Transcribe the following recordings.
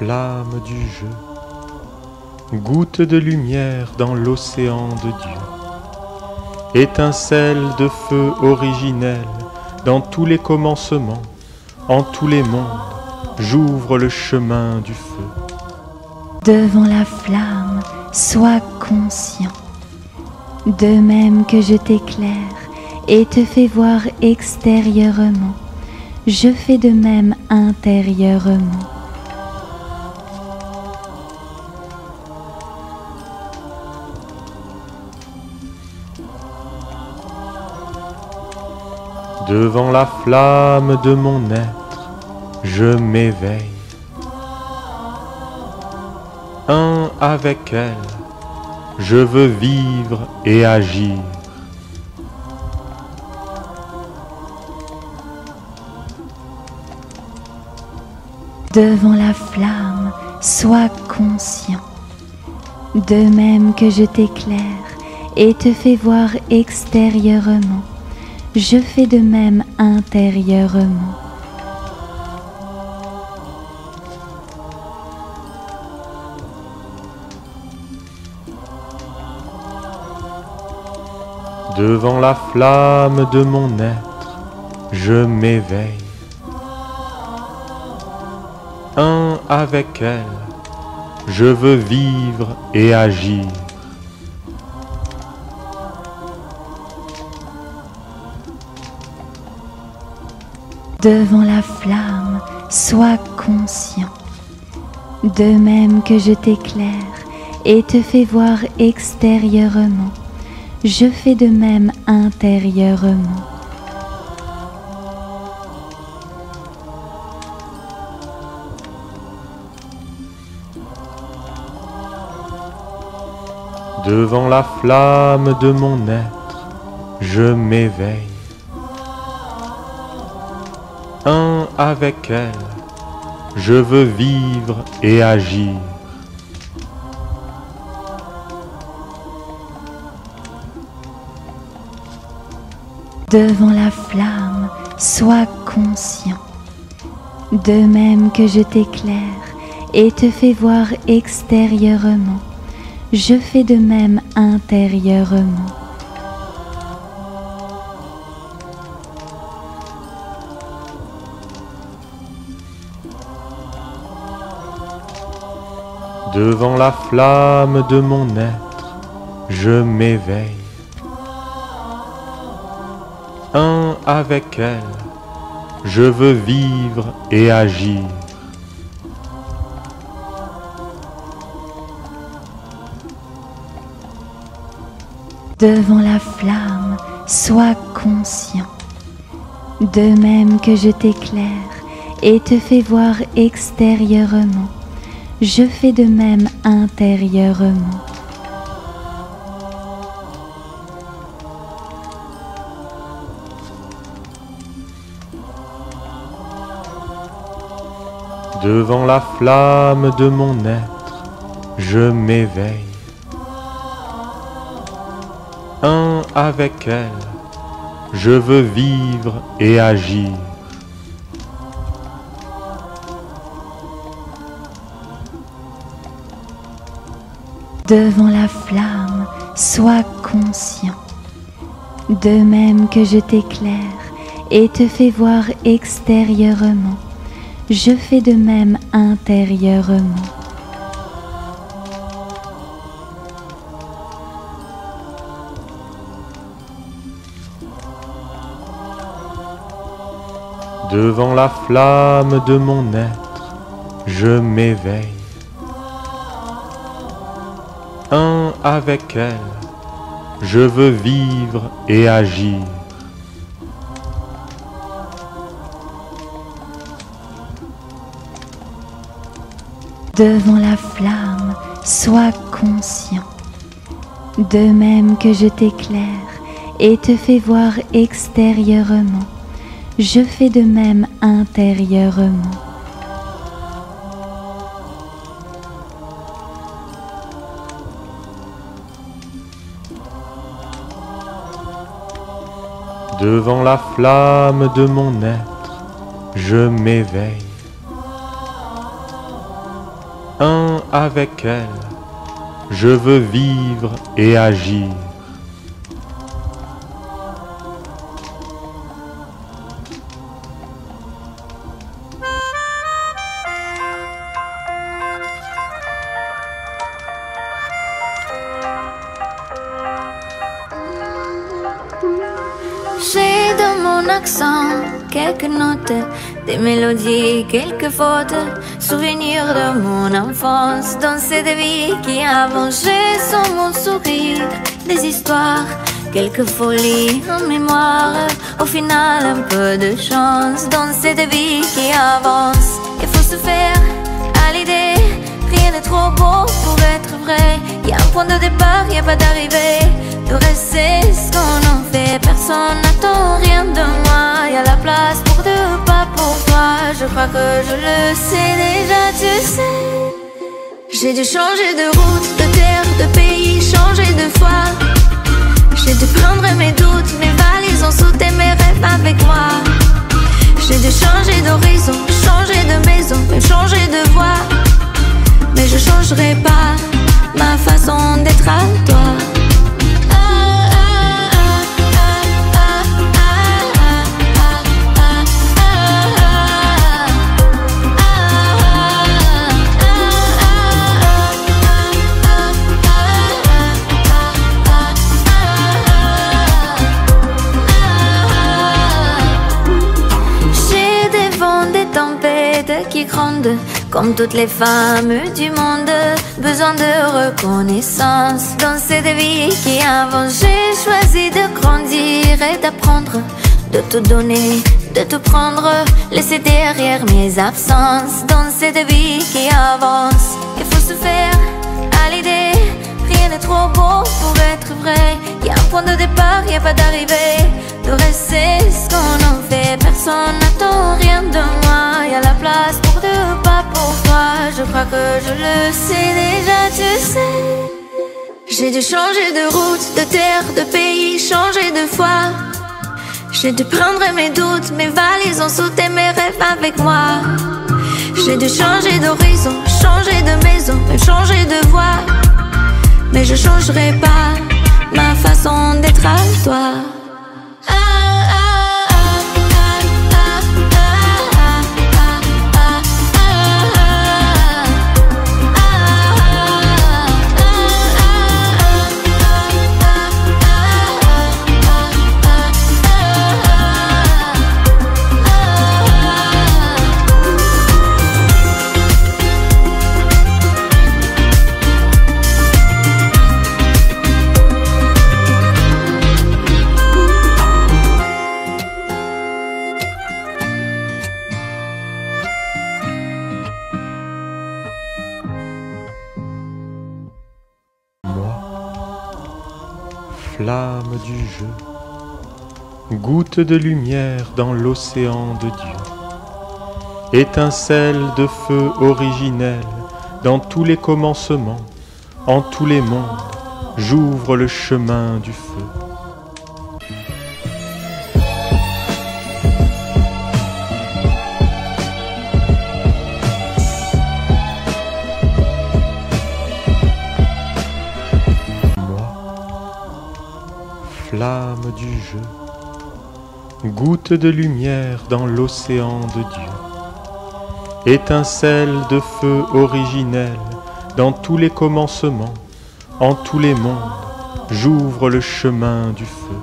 flamme du jeu, goutte de lumière dans l'océan de Dieu, étincelle de feu originel dans tous les commencements, en tous les mondes, j'ouvre le chemin du feu. Devant la flamme, sois conscient, de même que je t'éclaire et te fais voir extérieurement, je fais de même intérieurement. Devant la flamme de mon être, je m'éveille. Un avec elle, je veux vivre et agir. Devant la flamme, sois conscient, de même que je t'éclaire et te fais voir extérieurement, je fais de même intérieurement. Devant la flamme de mon être, je m'éveille. Un avec elle, je veux vivre et agir. Devant la flamme, sois conscient, de même que je t'éclaire et te fais voir extérieurement, je fais de même intérieurement. Devant la flamme de mon être, je m'éveille. Un avec elle, je veux vivre et agir. Devant la flamme, sois conscient, de même que je t'éclaire et te fais voir extérieurement, je fais de même intérieurement. Devant la flamme de mon être, je m'éveille. Un avec elle, je veux vivre et agir. Devant la flamme, sois conscient, de même que je t'éclaire et te fais voir extérieurement, je fais de même intérieurement. Devant la flamme de mon être, je m'éveille. Un avec elle, je veux vivre et agir. Devant la flamme, sois conscient, de même que je t'éclaire et te fais voir extérieurement, je fais de même intérieurement. Devant la flamme de mon être, je m'éveille. Un avec elle, je veux vivre et agir. Devant la flamme, sois conscient, de même que je t'éclaire et te fais voir extérieurement, je fais de même intérieurement. Devant la flamme de mon être, je m'éveille. un avec elle. Je veux vivre et agir. J'ai dans mon accent quelques notes, des mélodies, quelques fautes, souvenirs de mon enfance, danser des vies qui avancent. J'ai sur mon sourire des histoires, quelques folies en mémoire. Au final, un peu de chance, danser des vies qui avancent. Il faut se faire à l'idée, rien n'est trop beau pour être vrai. Y a un point de départ, y a pas d'arrivée. Le reste c'est ce qu'on en fait. Personne n'attend rien de moi. Y a la place pour deux pas pour toi. Je crois que je le sais déjà, tu sais. J'ai dû changer de route, de terre, de pays, changer de foi. J'ai dû prendre mes doutes, mes valises ont sauté mes rêves avec moi. J'ai dû changer d'horizon, changer de maison, même changer de voix. Mais je changerai pas ma façon d'être à toi. Qui grondent comme toutes les femmes du monde, besoin de reconnaissance, danser des vies qui avancent. J'ai choisi de grandir et d'apprendre, de tout donner, de tout prendre, laisser derrière mes absences, danser des vies qui avancent. Il faut se faire à l'idée, rien n'est trop beau pour être vrai. Y a un point de départ, y a pas d'arrivée. Le reste c'est ce qu'on en fait. Personne n'attend rien de moi. Y a la place pour deux pas pour toi. Je crois que je le sais déjà, tu sais. J'ai dû changer de route, de terre, de pays, changer de foi. J'ai dû prendre mes doutes, mes valises ont sauté mes rêves avec moi. J'ai dû changer d'horizon, changer de maison, même changer de voix. Mais je changerai pas ma façon d'être à toi. Flamme du jeu, goutte de lumière dans l'océan de Dieu, étincelle de feu originel dans tous les commencements, en tous les mondes, j'ouvre le chemin du feu. Flamme du jeu, goutte de lumière dans l'océan de Dieu, étincelle de feu originel dans tous les commencements, en tous les mondes, j'ouvre le chemin du feu.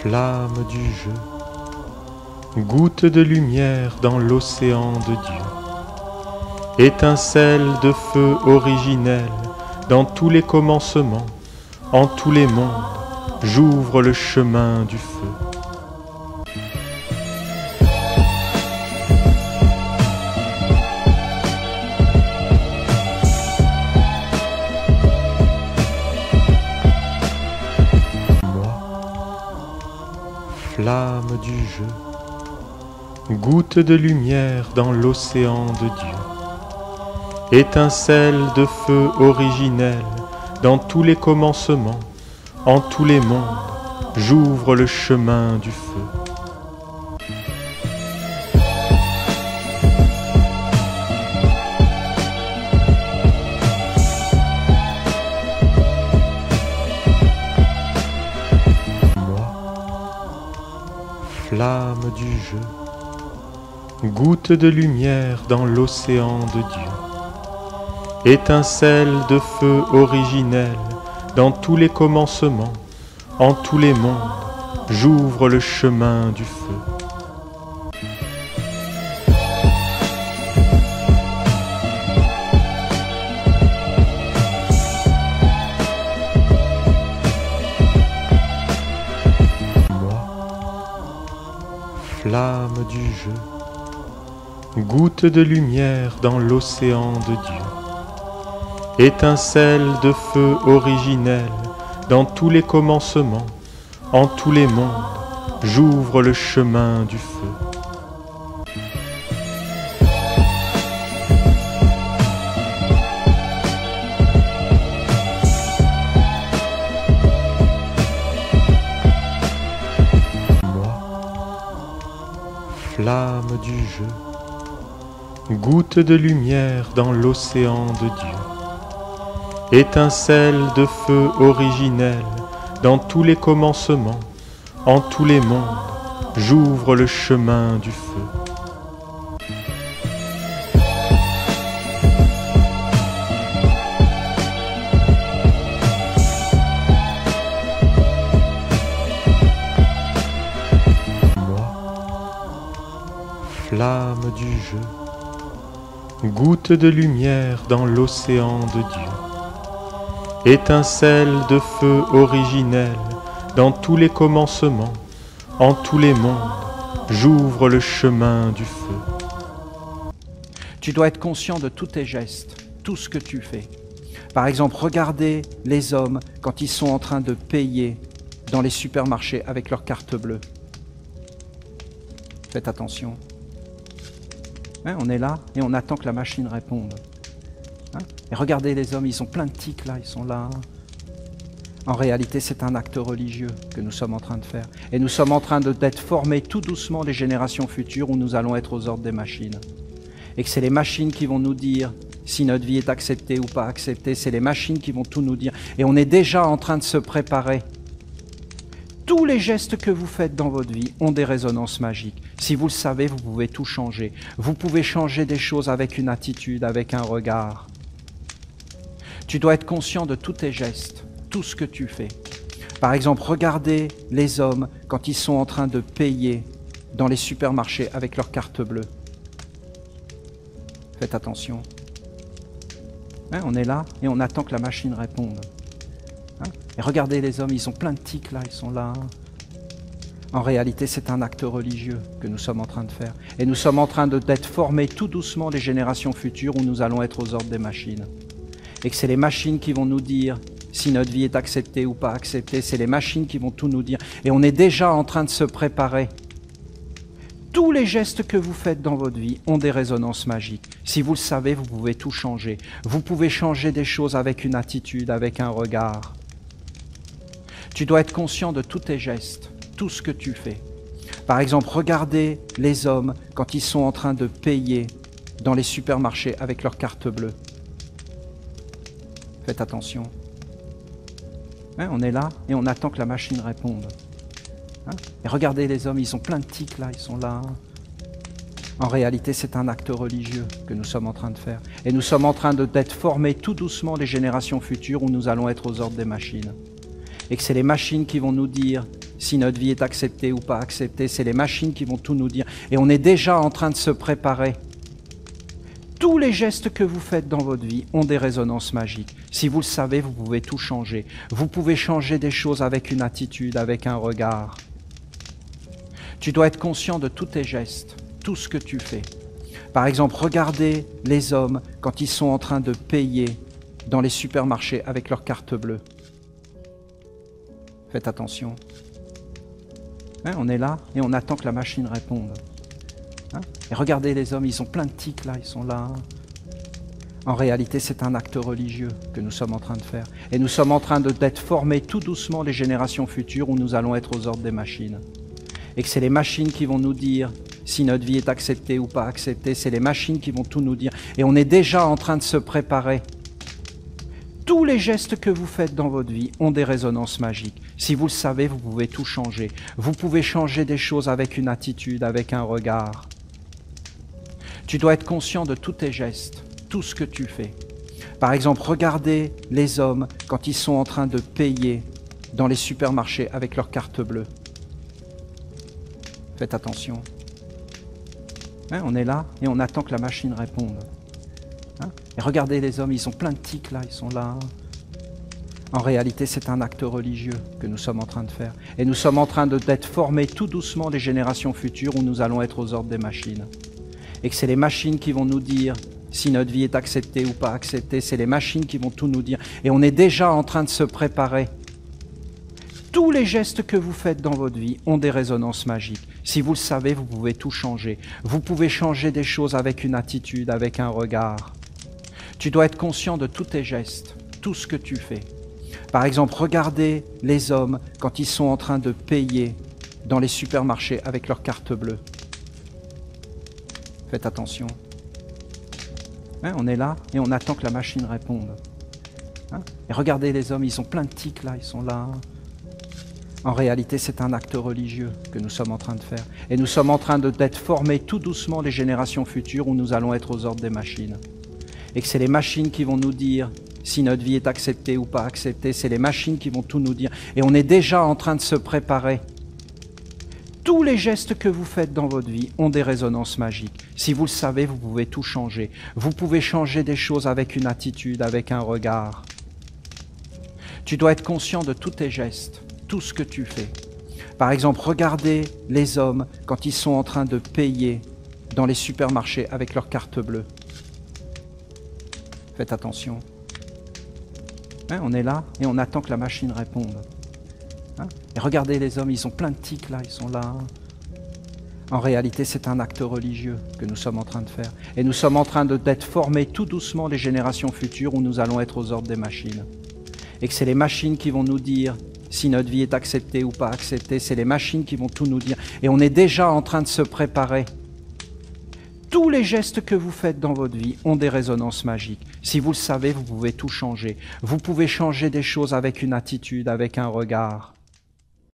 Flamme du jeu, goutte de lumière dans l'océan de Dieu, étincelle de feu originel dans tous les commencements, en tous les mondes, j'ouvre le chemin du feu. Flamme du jeu, goutte de lumière dans l'océan de Dieu, étincelle de feu originelle, dans tous les commencements, en tous les mondes, j'ouvre le chemin du feu. Flamme du jeu, goutte de lumière dans l'océan de Dieu, étincelle de feu originelle, dans tous les commencements, en tous les mondes, j'ouvre le chemin du feu. Flamme du jeu, goutte de lumière dans l'océan de Dieu, étincelle de feu originelle, dans tous les commencements, en tous les mondes, j'ouvre le chemin du feu. Flamme du jeu, goutte de lumière dans l'océan de Dieu, étincelle de feu originelle, dans tous les commencements, en tous les mondes, j'ouvre le chemin du feu. Flamme du jeu, goutte de lumière dans l'océan de Dieu, étincelle de feu originelle, dans tous les commencements, en tous les mondes, j'ouvre le chemin du feu. Tu dois être conscient de tous tes gestes, tout ce que tu fais. Par exemple, regardez les hommes quand ils sont en train de payer dans les supermarchés avec leur carte bleue. Faites attention. Hein, on est là et on attend que la machine réponde. Hein, et regardez les hommes, ils sont plein de tics là, ils sont là. En réalité, c'est un acte religieux que nous sommes en train de faire. Et nous sommes en train d'être formés tout doucement des générations futures où nous allons être aux ordres des machines. Et que c'est les machines qui vont nous dire si notre vie est acceptée ou pas acceptée. C'est les machines qui vont tout nous dire. Et on est déjà en train de se préparer. Tous les gestes que vous faites dans votre vie ont des résonances magiques. Si vous le savez, vous pouvez tout changer. Vous pouvez changer des choses avec une attitude, avec un regard. Tu dois être conscient de tous tes gestes, tout ce que tu fais. Par exemple, regardez les hommes quand ils sont en train de payer dans les supermarchés avec leur carte bleue. Faites attention. Hein, on est là et on attend que la machine réponde. Hein, et regardez les hommes, ils ont plein de tics là, ils sont là. En réalité, c'est un acte religieux que nous sommes en train de faire. Et nous sommes en train d'être formés tout doucement des générations futures où nous allons être aux ordres des machines. Et que c'est les machines qui vont nous dire si notre vie est acceptée ou pas acceptée. C'est les machines qui vont tout nous dire. Et on est déjà en train de se préparer. Tous les gestes que vous faites dans votre vie ont des résonances magiques. Si vous le savez, vous pouvez tout changer. Vous pouvez changer des choses avec une attitude, avec un regard. Tu dois être conscient de tous tes gestes, tout ce que tu fais. Par exemple, regardez les hommes quand ils sont en train de payer dans les supermarchés avec leur carte bleue. Faites attention. Hein, on est là et on attend que la machine réponde. Hein, et regardez les hommes, ils ont plein de tics là, ils sont là. En réalité, c'est un acte religieux que nous sommes en train de faire. Et nous sommes en train d'être formés tout doucement des générations futures où nous allons être aux ordres des machines. Et que c'est les machines qui vont nous dire si notre vie est acceptée ou pas acceptée. C'est les machines qui vont tout nous dire. Et on est déjà en train de se préparer. Tous les gestes que vous faites dans votre vie ont des résonances magiques. Si vous le savez, vous pouvez tout changer. Vous pouvez changer des choses avec une attitude, avec un regard. Tu dois être conscient de tous tes gestes, tout ce que tu fais. Par exemple, regardez les hommes quand ils sont en train de payer dans les supermarchés avec leur carte bleue. Faites attention. Hein, on est là et on attend que la machine réponde. Hein, et regardez les hommes, ils ont plein de tics là, ils sont là. En réalité, c'est un acte religieux que nous sommes en train de faire. Et nous sommes en train d'être formés tout doucement les générations futures où nous allons être aux ordres des machines. Et que c'est les machines qui vont nous dire si notre vie est acceptée ou pas acceptée. C'est les machines qui vont tout nous dire. Et on est déjà en train de se préparer. Tous les gestes que vous faites dans votre vie ont des résonances magiques. Si vous le savez, vous pouvez tout changer. Vous pouvez changer des choses avec une attitude, avec un regard. Tu dois être conscient de tous tes gestes, tout ce que tu fais. Par exemple, regardez les hommes quand ils sont en train de payer dans les supermarchés avec leur carte bleue. Faites attention. On est là et on attend que la machine réponde. Et regardez les hommes, ils ont plein de tics là, ils sont là. En réalité, c'est un acte religieux que nous sommes en train de faire. Et nous sommes en train d'être formés tout doucement les générations futures où nous allons être aux ordres des machines. Et que c'est les machines qui vont nous dire si notre vie est acceptée ou pas acceptée. C'est les machines qui vont tout nous dire. Et on est déjà en train de se préparer. Tous les gestes que vous faites dans votre vie ont des résonances magiques. Si vous le savez, vous pouvez tout changer. Vous pouvez changer des choses avec une attitude, avec un regard. Tu dois être conscient de tous tes gestes, tout ce que tu fais. Par exemple, regardez les hommes quand ils sont en train de payer dans les supermarchés avec leur carte bleue. Faites attention. On est là et on attend que la machine réponde. Et regardez les hommes, ils ont plein de tics là, ils sont là. En réalité, c'est un acte religieux que nous sommes en train de faire. Et nous sommes en train d'être formés tout doucement les générations futures où nous allons être aux ordres des machines. Et que c'est les machines qui vont nous dire si notre vie est acceptée ou pas acceptée. C'est les machines qui vont tout nous dire. Et on est déjà en train de se préparer. Tous les gestes que vous faites dans votre vie ont des résonances magiques. Si vous le savez, vous pouvez tout changer. Vous pouvez changer des choses avec une attitude, avec un regard. Tu dois être conscient de tous tes gestes, tout ce que tu fais. Par exemple, regardez les hommes quand ils sont en train de payer dans les supermarchés avec leur carte bleue. Faites attention. On est là et on attend que la machine réponde. Et regardez les hommes, ils ont plein de tics là, ils sont là. En réalité, c'est un acte religieux que nous sommes en train de faire. Et nous sommes en train d'être formés tout doucement les générations futures où nous allons être aux ordres des machines. Et que c'est les machines qui vont nous dire si notre vie est acceptée ou pas acceptée. C'est les machines qui vont tout nous dire. Et on est déjà en train de se préparer. Tous les gestes que vous faites dans votre vie ont des résonances magiques. Si vous le savez, vous pouvez tout changer. Vous pouvez changer des choses avec une attitude, avec un regard.